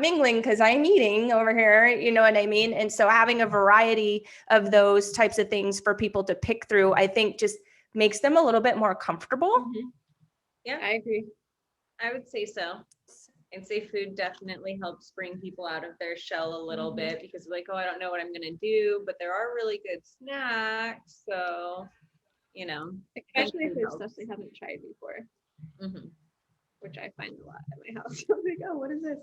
mingling because I'm eating over here. You know what I mean? And so having a variety of those types of things for people to pick through, I think just makes them a little bit more comfortable. Yeah, I agree. I would say so. I'd say food definitely helps bring people out of their shell a little bit because like, oh, I don't know what I'm gonna do, but there are really good snacks. So, you know, Especially if food there's helps. stuff they haven't tried before, Mhm. which I find a lot at my house. I'm like, oh, what is this?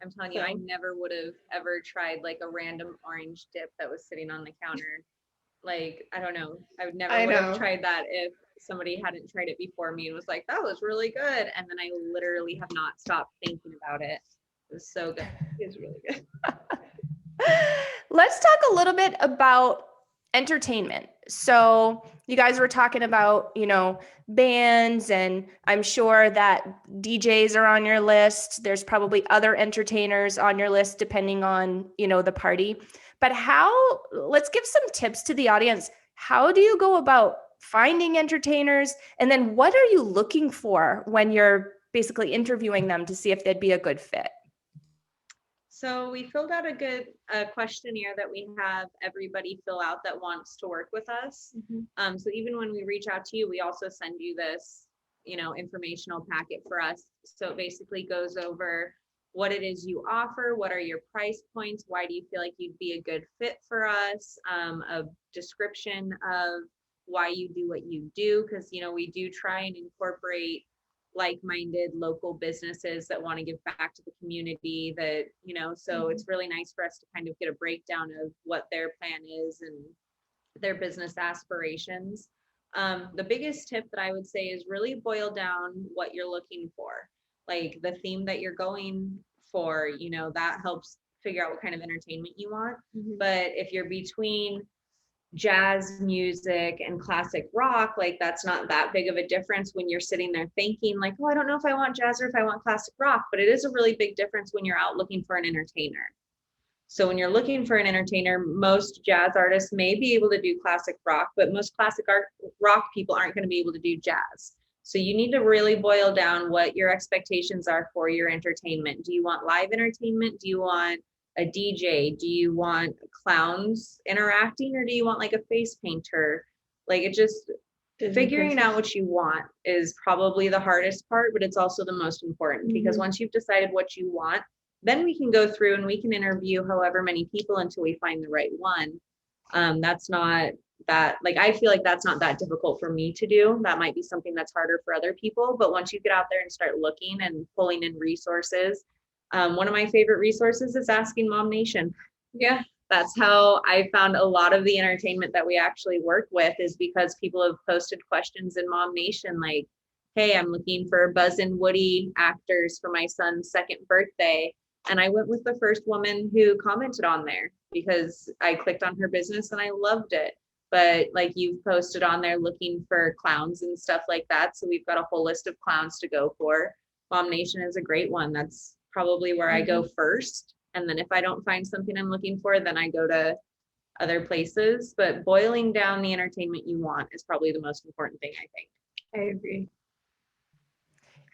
I'm telling you, I So- never would have ever tried like a random orange dip that was sitting on the counter. Like, I don't know. I would never I would have know. tried that if somebody hadn't tried it before me and was like, that was really good. And then I literally have not stopped thinking about it. It was so good. It's really good. Let's talk a little bit about entertainment. So you guys were talking about, you know, bands, and I'm sure that DJs are on your list. There's probably other entertainers on your list depending on, you know, the party. But let's give some tips to the audience. How do you go about finding entertainers? And then what are you looking for when you're basically interviewing them to see if they'd be a good fit? So we filled out a good questionnaire that we have everybody fill out that wants to work with us. So even when we reach out to you, we also send you this, you know, informational packet for us. So it basically goes over what it is you offer, what are your price points, why do you feel like you'd be a good fit for us, a description of why you do what you do, because, you know, we do try and incorporate like-minded local businesses that want to give back to the community, that, you know, so it's really nice for us to kind of get a breakdown of what their plan is and their business aspirations. The biggest tip that I would say is really boil down what you're looking for, like the theme that you're going for, you know, that helps figure out what kind of entertainment you want. But if you're between jazz music and classic rock, like that's not that big of a difference when you're sitting there thinking like, oh, I don't know if I want jazz or if I want classic rock, but it is a really big difference when you're out looking for an entertainer. So when you're looking for an entertainer, most jazz artists may be able to do classic rock, but most classic rock people aren't going to be able to do jazz. So you need to really boil down what your expectations are for your entertainment. Do you want live entertainment? Do you want a DJ? Do you want clowns interacting, or do you want like a face painter? Like, it just, figuring out what you want is probably the hardest part, but it's also the most important, because once you've decided what you want, then we can go through and we can interview however many people until we find the right one. That's not that, like, I feel like that's not that difficult for me to do. That might be something that's harder for other people, but once you get out there and start looking and pulling in resources, one of my favorite resources is asking MOMnation. Yeah, that's how I found a lot of the entertainment that we actually work with, is because people have posted questions in MOMnation like, hey, I'm looking for Buzz and Woody actors for my son's 2nd birthday. And I went with the first woman who commented on there because I clicked on her business and I loved it. But like, you've posted on there looking for clowns and stuff like that. So we've got a whole list of clowns to go for. MOMnation is a great one. That's probably where I go first. And then if I don't find something I'm looking for, then I go to other places. But boiling down the entertainment you want is probably the most important thing, I think. I agree.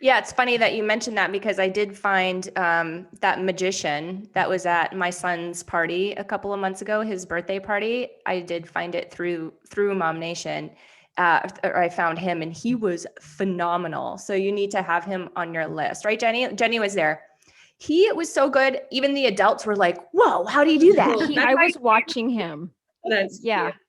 Yeah, it's funny that you mentioned that, because I did find that magician that was at my son's party a couple of months ago, his birthday party. I did find it through MOMnation. Or I found him, and he was phenomenal. So you need to have him on your list, right, Jenny? Jenny was there. He was so good. Even the adults were like, whoa, how do you do that? I was watching him. That's Yeah. cute.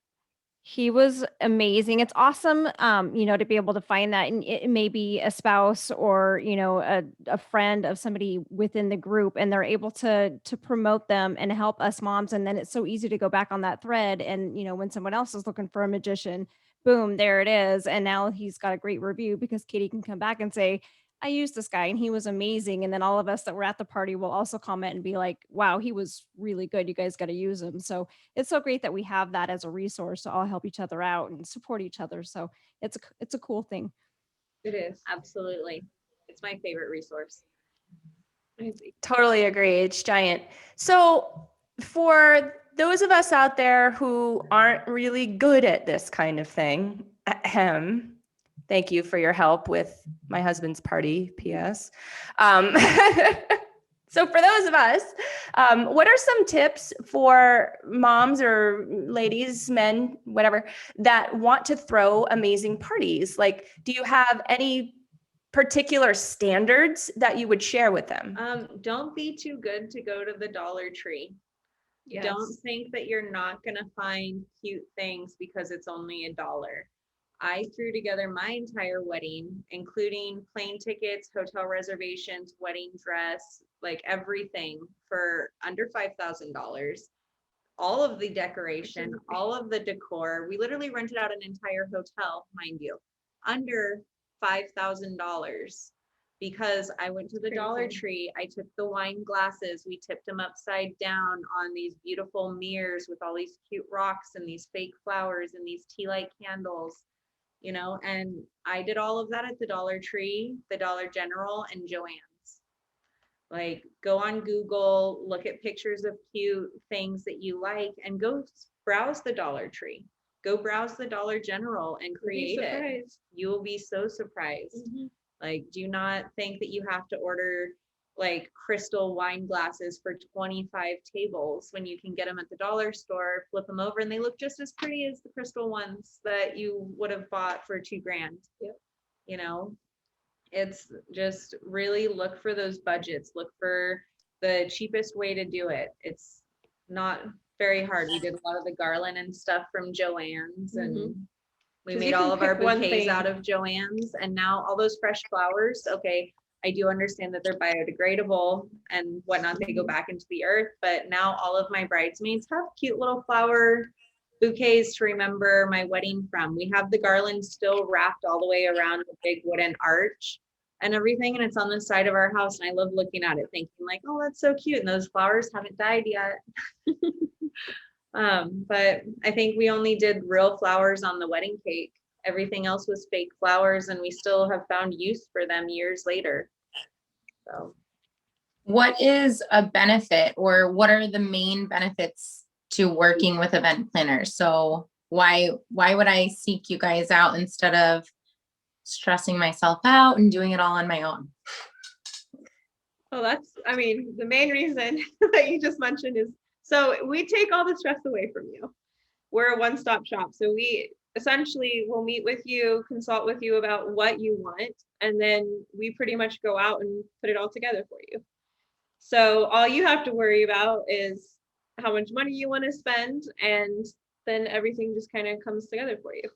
He was amazing. It's awesome, to be able to find that. And it may be a spouse or, a friend of somebody within the group, and they're able to promote them and help us moms. And then it's so easy to go back on that thread. And, when someone else is looking for a magician, boom, there it is. And now he's got a great review because Katie can come back and say, I used this guy and he was amazing. And then all of us that were at the party will also comment and be like, wow, he was really good. You guys got to use him. So it's so great that we have that as a resource to all help each other out and support each other. So it's a cool thing. It is. Absolutely. It's my favorite resource. Totally agree. It's giant. So for those of us out there who aren't really good at this kind of thing, thank you for your help with my husband's party, P.S. So for those of us, what are some tips for moms or ladies, men, whatever, that want to throw amazing parties? Like, do you have any particular standards that you would share with them? Don't be too good to go to the Dollar Tree. Don't think that you're not going to find cute things because it's only $1. I threw together my entire wedding, including plane tickets, hotel reservations, wedding dress, like everything, for under $5,000. All of the decoration, all of the decor. We literally rented out an entire hotel, mind you, under $5,000, because I went to the Dollar Tree. I took the wine glasses, we tipped them upside down on these beautiful mirrors with all these cute rocks and these fake flowers and these tea light candles, and I did all of that at the Dollar Tree, the Dollar General, and Joann's. Like, go on Google, look at pictures of cute things that you like, and go browse the Dollar Tree. Go browse the Dollar General and create it. You will be so surprised. Like, do not think that you have to order like crystal wine glasses for 25 tables when you can get them at the dollar store, flip them over, and they look just as pretty as the crystal ones that you would have bought for $2,000. It's just really look for those budgets, look for the cheapest way to do it. It's not very hard. We did a lot of the garland and stuff from Joann's, and we made all of our bouquets out of Joann's, and now all those fresh flowers. Okay, I do understand that they're biodegradable and whatnot. They go back into the earth, but now all of my bridesmaids have cute little flower bouquets to remember my wedding from. We have the garland still wrapped all the way around the big wooden arch and everything, and it's on the side of our house, and I love looking at it thinking like, oh, that's so cute, and those flowers haven't died yet. But I think we only did real flowers on the wedding cake. Everything else was fake flowers, and we still have found use for them years later. So, what is a benefit, or what are the main benefits to working with event planners? So why would I seek you guys out instead of stressing myself out and doing it all on my own? Well, the main reason that you just mentioned is, so we take all the stress away from you. We're a one-stop shop. So we essentially will meet with you, consult with you about what you want, and then we pretty much go out and put it all together for you. So all you have to worry about is how much money you want to spend, and then everything just kind of comes together for you.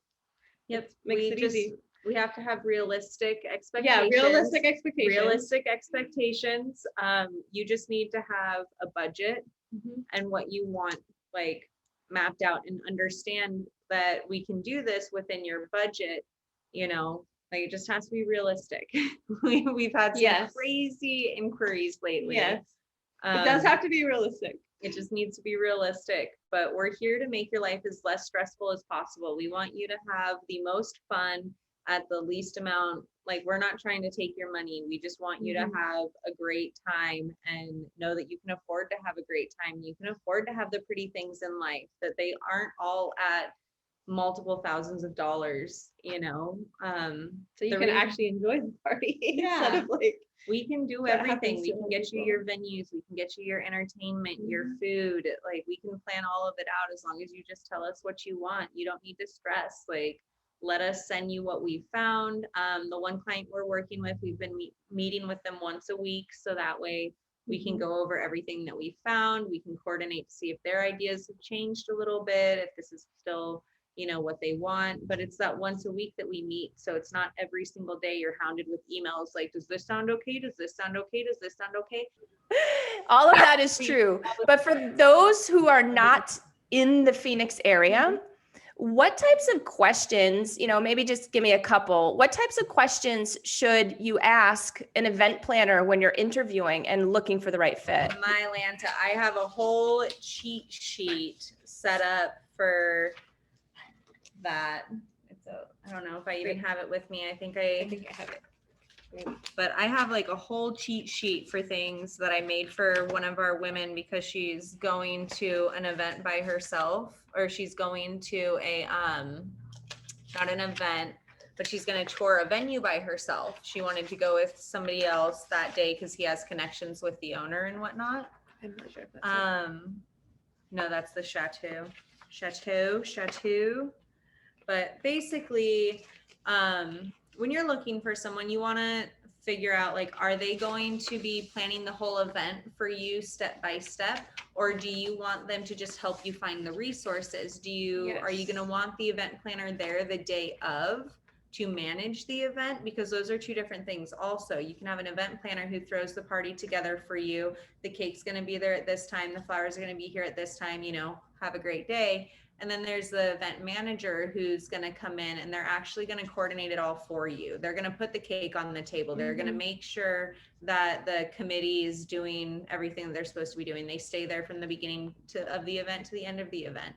yep, Makes it easy. We have to have realistic expectations. Yeah, realistic expectations. Realistic expectations. You just need to have a budget and what you want like mapped out, and understand that we can do this within your budget. Like, it just has to be realistic. We've had some crazy inquiries lately. Yes, it does have to be realistic. It just needs to be realistic, but we're here to make your life as less stressful as possible. We want you to have the most fun at the least amount. Like, we're not trying to take your money. We just want you to have a great time, and know that you can afford to have a great time. You can afford to have the pretty things in life, that they aren't all at multiple thousands of dollars, so you can actually enjoy the party instead of like, we can do everything. We can get you your venues, we can get you your entertainment, your food. Like, we can plan all of it out as long as you just tell us what you want. You don't need to stress. Like, let us send you what we found. The one client we're working with, we've been meeting with them once a week, so that way We can go over everything that we found. We can coordinate to see if their ideas have changed a little bit, if this is still, what they want. But it's that once a week that we meet. So it's not every single day you're hounded with emails like, does this sound okay? Does this sound okay? Does this sound okay? All of that is true. But for those who are not in the Phoenix area, what types of questions, maybe just give me a couple, what types of questions should you ask an event planner when you're interviewing and looking for the right fit? My Lanta, I have a whole cheat sheet set up for that. I don't know if I even have it with me. I think I have it. But I have like a whole cheat sheet for things that I made for one of our women because she's going to an event by herself, or she's going to a not an event, but she's going to tour a venue by herself. She wanted to go with somebody else that day because he has connections with the owner and whatnot. I'm not sure if that's No, that's the Chateau. But basically, when you're looking for someone, you want to figure out, like, are they going to be planning the whole event for you step by step, or do you want them to just help you find the resources? Are you going to want the event planner there the day of to manage the event? Because those are two different things. Also, you can have an event planner who throws the party together for you. The cake's going to be there at this time. The flowers are going to be here at this time, have a great day. And then there's the event manager who's going to come in and they're actually going to coordinate it all for you. They're going to put the cake on the table. They're going to make sure that the committee is doing everything that they're supposed to be doing. They stay there from the beginning of the event to the end of the event.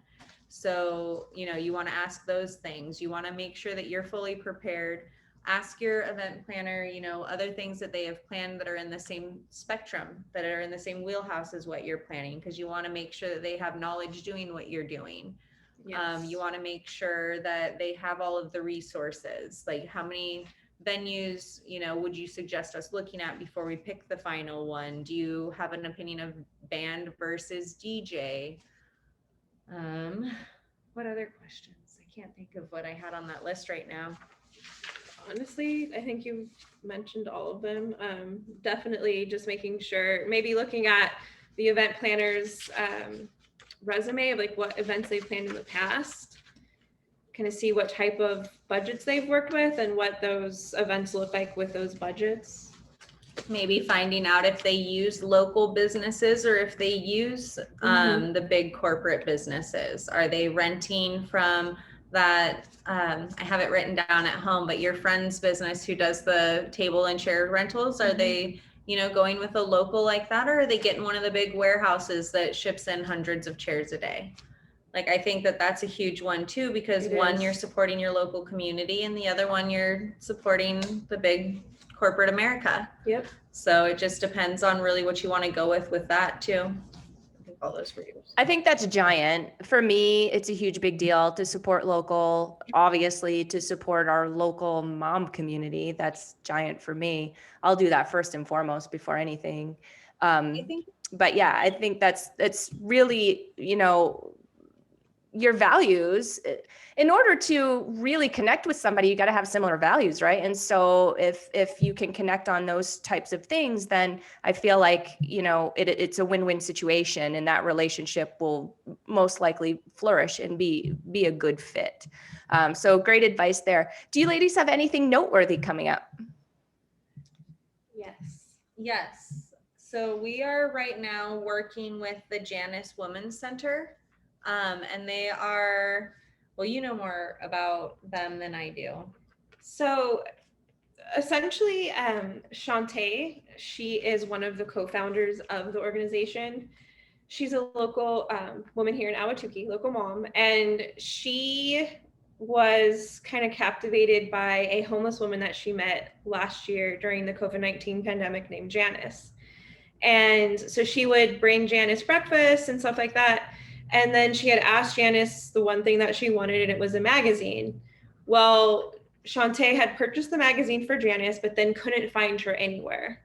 So, you want to ask those things. You want to make sure that you're fully prepared. Ask your event planner, other things that they have planned that are in the same spectrum, that are in the same wheelhouse as what you're planning, because you want to make sure that they have knowledge doing what you're doing. Yes. You want to make sure that they have all of the resources, like how many venues, would you suggest us looking at before we pick the final one? Do you have an opinion of band versus DJ? What other questions? I can't think of what I had on that list right now. Honestly, I think you've mentioned all of them. Definitely just making sure, maybe looking at the event planner's resume of like what events they've planned in the past, kind of see what type of budgets they've worked with and what those events look like with those budgets. Maybe finding out if they use local businesses or if they use the big corporate businesses. Are they renting from that? I have it written down at home, but your friend's business who does the table and chair rentals, are they going with a local like that, or are they getting one of the big warehouses that ships in hundreds of chairs a day? Like, I think that that's a huge one too, because one, you're supporting your local community, and the other one, you're supporting the big corporate America. Yep. So it just depends on really what you want to go with that too. I think all those for you. I think that's giant. For me, it's a huge big deal to support local, obviously to support our local mom community. That's giant for me. I'll do that first and foremost before anything. But yeah, I think it's really, your values. In order to really connect with somebody, you got to have similar values, right? And so if you can connect on those types of things, then I feel like, it's a win-win situation, and that relationship will most likely flourish and be a good fit. So great advice there. Do you ladies have anything noteworthy coming up? Yes. So we are right now working with the Janus Women's Center. And they are, well, you know more about them than I do. So essentially, Shantae, she is one of the co-founders of the organization. She's a local woman here in Ahwatukee, local mom, and she was kind of captivated by a homeless woman that she met last year during the COVID-19 pandemic named Janice. And so she would bring Janice breakfast and stuff like that. And then she had asked Janice the one thing that she wanted, and it was a magazine. Well, Shantae had purchased the magazine for Janice, but then couldn't find her anywhere.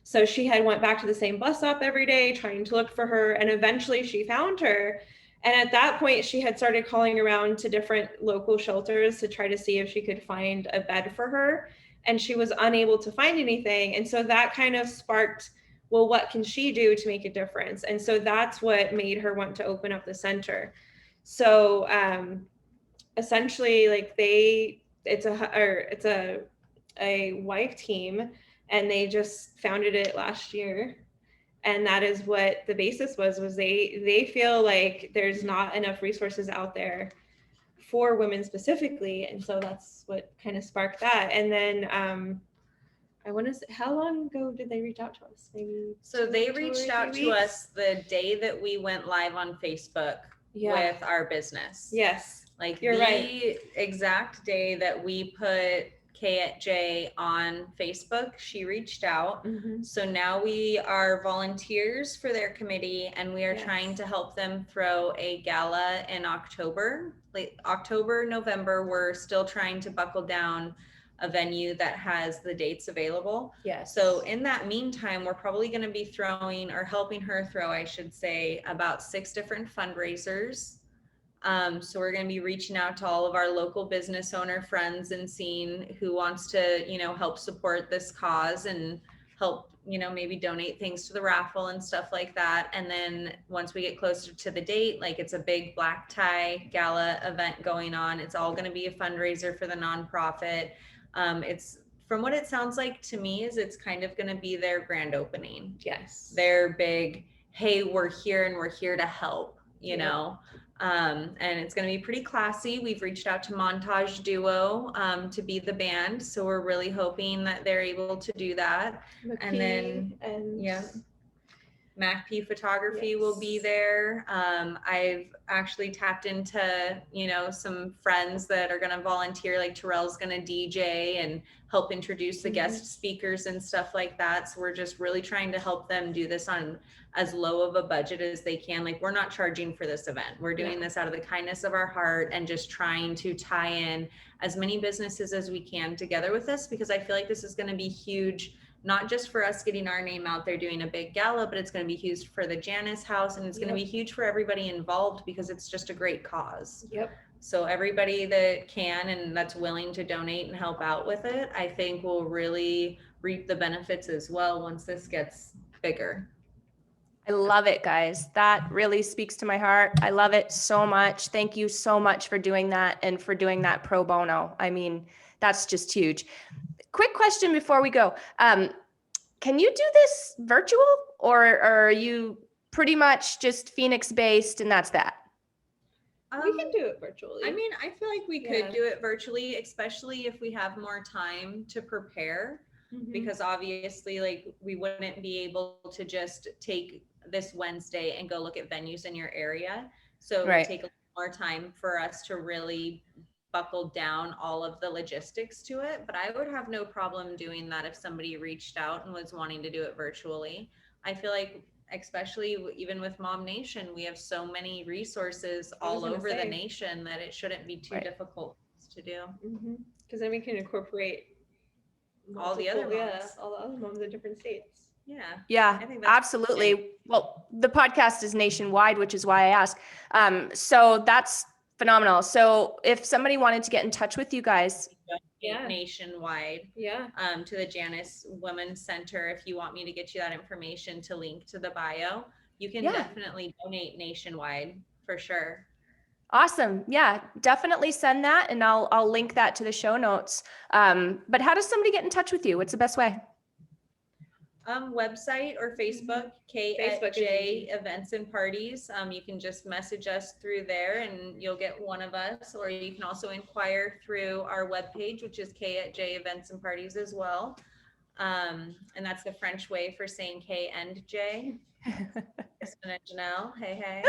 So she had went back to the same bus stop every day trying to look for her, and eventually she found her. And at that point, she had started calling around to different local shelters to try to see if she could find a bed for her. And she was unable to find anything. And so that kind of sparked well, what can she do to make a difference? And so that's what made her want to open up the center. So essentially, like it's a wife team, and they just founded it last year. And that is what the basis was they feel like there's not enough resources out there for women specifically. And so that's what kind of sparked that. And then I want to say, how long ago did they reach out to us? Maybe So they two or reached 3 out to weeks? us the day that we went live on Facebook with our business. Yes. Like You're the right. exact day that we put K@J on Facebook, she reached out. Mhm. So now we are volunteers for their committee, and we are Yes. trying to help them throw a gala in October, late October, November. We're still trying to buckle down a venue that has the dates available. Yes. So in that meantime, we're probably going to be throwing, or helping her throw, I should say, about 6 different fundraisers. So we're going to be reaching out to all of our local business owner friends and seeing who wants to, help support this cause and help, maybe donate things to the raffle and stuff like that. And then once we get closer to the date, like it's a big black tie gala event going on. It's all going to be a fundraiser for the nonprofit. It's, from what it sounds like to me, is it's kind of going to be their grand opening. Yes. Their big, hey, we're here and we're here to help, you Yeah. know. And it's going to be pretty classy. We've reached out to Montage Duo to be the band, so we're really hoping that they're able to do that. And then, yeah, MacP Photography will be there. I've actually tapped into, some friends that are going to volunteer, like Terrell's going to DJ and help introduce the guest speakers and stuff like that. So we're just really trying to help them do this on as low of a budget as they can. Like, we're not charging for this event. We're doing this out of the kindness of our heart and just trying to tie in as many businesses as we can together with us, because I feel like this is going to be huge, not just for us getting our name out there doing a big gala, but it's going to be huge for the Janus house, and it's going to be huge for everybody involved, because it's just a great cause. Yep. So everybody that can and that's willing to donate and help out with it, I think will really reap the benefits as well once this gets bigger. I love it, guys. That really speaks to my heart. I love it so much. Thank you so much for doing that and for doing that pro bono. I mean, that's just huge. Quick question before we go. Can you do this virtual, or are you pretty much just Phoenix based and that's that? We can do it virtually. I mean, I feel like we Yeah. could do it virtually, especially if we have more time to prepare, because obviously, like, we wouldn't be able to just take this Wednesday and go look at venues in your area. So it would take a little more time for us to really buckle down all of the logistics to it. But I would have no problem doing that if somebody reached out and was wanting to do it virtually. I feel like, especially even with MOMnation, we have so many resources all over the nation that it shouldn't be too difficult to do. Because then we can incorporate all the other moms. Yeah, all the other moms in different states. Yeah, I think that's absolutely. Well, the podcast is nationwide, which is why I ask. So that's phenomenal. So if somebody wanted to get in touch with you guys, nationwide, to the Janus Women's Center, if you want me to get you that information to link to the bio, you can definitely donate nationwide for sure. Awesome. Yeah, definitely send that, and I'll link that to the show notes. But how does somebody get in touch with you? What's the best way? Website or Facebook, K@J Events and Parties. You can just message us through there and you'll get one of us, or you can also inquire through our webpage, which is K@J Events and Parties as well. And that's the French way for saying K and J. Krysten and Janel, hey.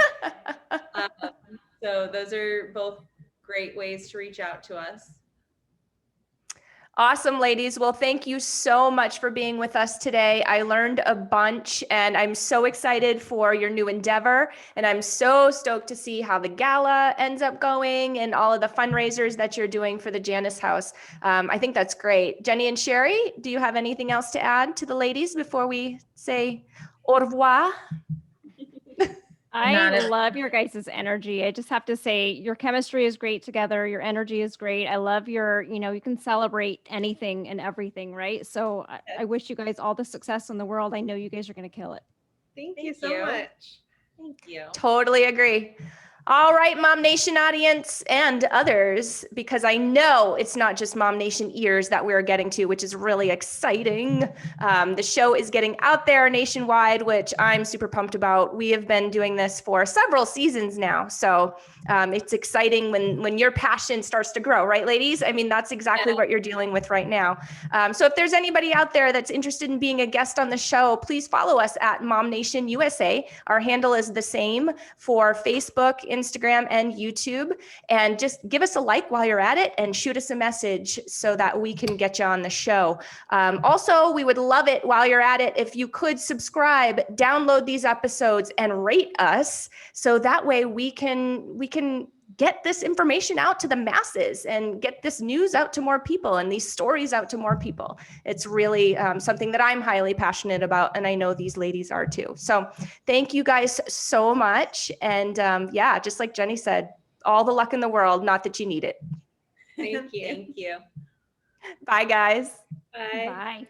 So those are both great ways to reach out to us. Awesome, ladies. Well, thank you so much for being with us today. I learned a bunch, and I'm so excited for your new endeavor. And I'm so stoked to see how the gala ends up going and all of the fundraisers that you're doing for the Janus house. I think that's great. Jenny and Sherry, do you have anything else to add to the ladies before we say au revoir? Not I at- love your guys' energy. I just have to say your chemistry is great together. Your energy is great. I love your, you can celebrate anything and everything, right? So I wish you guys all the success in the world. I know you guys are going to kill it. Thank you Thank so you. much. Thank you. Totally agree. All right, Mom Nation audience and others, because I know it's not just Mom Nation ears that we're getting to, which is really exciting. The show is getting out there nationwide, which I'm super pumped about. We have been doing this for several seasons now. So it's exciting when your passion starts to grow, right, ladies? I mean, that's exactly what you're dealing with right now. So if there's anybody out there that's interested in being a guest on the show, please follow us at MOMnation USA. Our handle is the same for Facebook, Instagram, and YouTube. And just give us a like while you're at it and shoot us a message so that we can get you on the show. Also, we would love it while you're at it if you could subscribe, download these episodes, and rate us so that way we can get this information out to the masses and get this news out to more people and these stories out to more people. It's really something that I'm highly passionate about, and I know these ladies are too. So thank you guys so much. And yeah, just like Jenny said, all the luck in the world, not that you need it. Thank you. Thank you. Bye, guys. Bye. Bye.